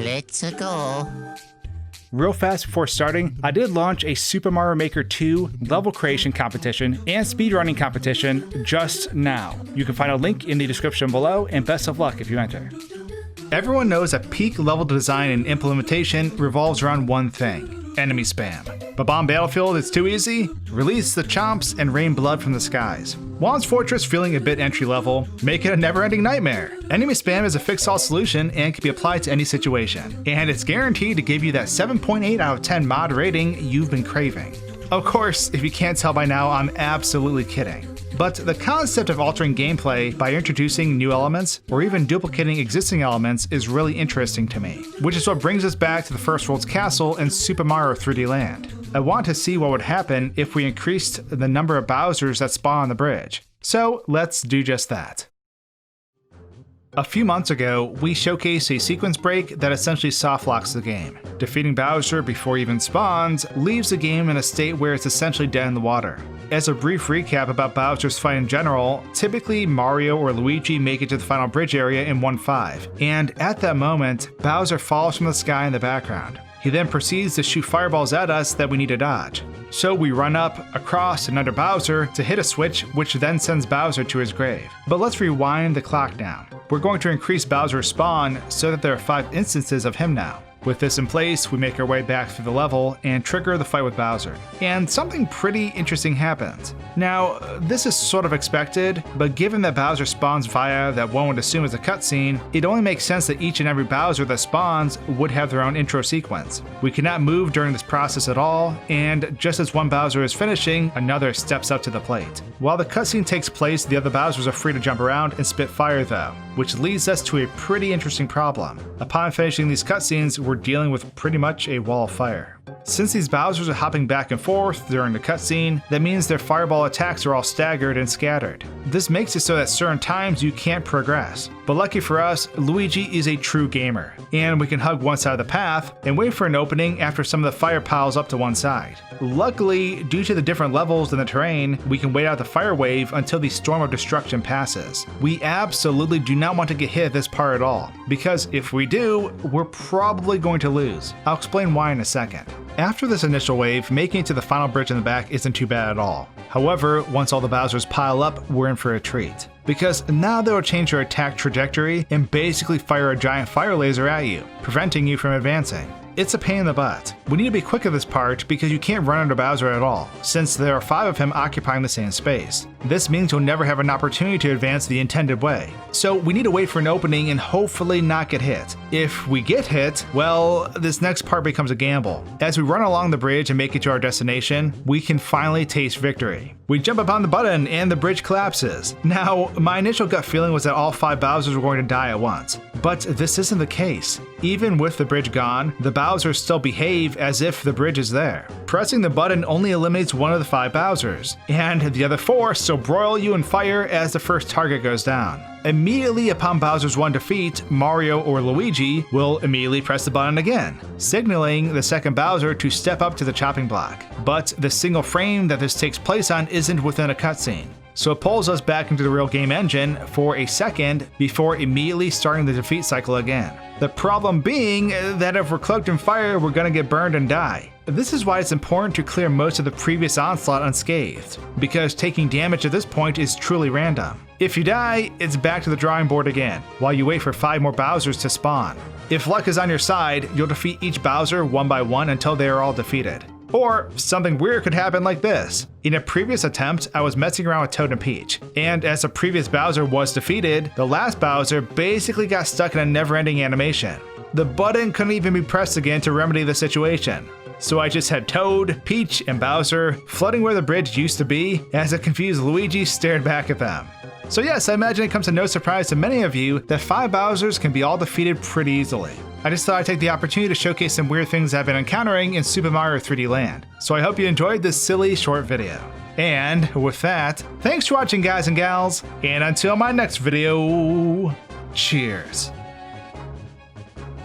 Let's go. Real fast before starting, I did launch a Super Mario Maker 2 level creation competition and speedrunning competition just now. You can find a link in the description below, and best of luck if you enter. Everyone knows that peak level design and implementation revolves around one thing: enemy spam. But on Battlefield, it's too easy. Release the chomps and rain blood from the skies. Juan's Fortress feeling a bit entry level, make it a never-ending nightmare. Enemy spam is a fix-all solution and can be applied to any situation, and it's guaranteed to give you that 7.8 out of 10 mod rating you've been craving. Of course, if you can't tell by now, I'm absolutely kidding. But the concept of altering gameplay by introducing new elements or even duplicating existing elements is really interesting to me, which is what brings us back to the first world's castle in Super Mario 3D Land. I want to see what would happen if we increased the number of Bowsers that spawn on the bridge. So let's do just that. A few months ago, we showcased a sequence break that essentially softlocks the game. Defeating Bowser before he even spawns leaves the game in a state where it's essentially dead in the water. As a brief recap about Bowser's fight in general, typically Mario or Luigi make it to the final bridge area in 1’5, and at that moment, Bowser falls from the sky in the background. He then proceeds to shoot fireballs at us that we need to dodge. So we run up, across, and under Bowser to hit a switch, which then sends Bowser to his grave. But let's rewind the clock down. We're going to increase Bowser's spawn so that there are 5 instances of him now. With this in place, we make our way back through the level and trigger the fight with Bowser. And something pretty interesting happens. Now, this is sort of expected, but given that Bowser spawns via that one would assume is a cutscene, it only makes sense that each and every Bowser that spawns would have their own intro sequence. We cannot move during this process at all, and just as one Bowser is finishing, another steps up to the plate. While the cutscene takes place, the other Bowsers are free to jump around and spit fire though, which leads us to a pretty interesting problem. Upon finishing these cutscenes, we're dealing with pretty much a wall of fire. Since these Bowsers are hopping back and forth during the cutscene, that means their fireball attacks are all staggered and scattered. This makes it so that certain times you can't progress. But lucky for us, Luigi is a true gamer, and we can hug one side of the path and wait for an opening after some of the fire piles up to one side. Luckily, due to the different levels in the terrain, we can wait out the fire wave until the storm of destruction passes. We absolutely do not want to get hit at this part at all, because if we do, we're probably going to lose. I'll explain why in a second. After this initial wave, making it to the final bridge in the back isn't too bad at all. However, once all the Bowsers pile up, we're in for a treat. Because now they will change their attack trajectory and basically fire a giant fire laser at you, preventing you from advancing. It's a pain in the butt. We need to be quick at this part because you can't run under Bowser at all, since there are 5 of him occupying the same space. This means you'll never have an opportunity to advance the intended way. So we need to wait for an opening and hopefully not get hit. If we get hit, well, this next part becomes a gamble. As we run along the bridge and make it to our destination, we can finally taste victory. We jump upon the button and the bridge collapses. Now, my initial gut feeling was that all 5 Bowsers were going to die at once, but this isn't the case. Even with the bridge gone, the Bowsers still behave as if the bridge is there. Pressing the button only eliminates one of the 5 Bowsers, and the other 4 still broil you in fire as the first target goes down. Immediately upon Bowser's one defeat, Mario or Luigi will immediately press the button again, signaling the second Bowser to step up to the chopping block. But the single frame that this takes place on isn't within a cutscene, so it pulls us back into the real game engine for a second before immediately starting the defeat cycle again. The problem being that if we're cloaked in fire, we're gonna get burned and die. This is why it's important to clear most of the previous onslaught unscathed, because taking damage at this point is truly random. If you die, it's back to the drawing board again, while you wait for 5 more Bowsers to spawn. If luck is on your side, you'll defeat each Bowser one by one until they are all defeated. Or something weird could happen like this. In a previous attempt, I was messing around with Toad and Peach, and as the previous Bowser was defeated, the last Bowser basically got stuck in a never-ending animation. The button couldn't even be pressed again to remedy the situation. So I just had Toad, Peach, and Bowser flooding where the bridge used to be as a confused Luigi stared back at them. So yes, I imagine it comes to no surprise to many of you that 5 Bowsers can be all defeated pretty easily. I just thought I'd take the opportunity to showcase some weird things I've been encountering in Super Mario 3D Land. So I hope you enjoyed this silly short video. And with that, thanks for watching guys and gals, and until my next video, cheers.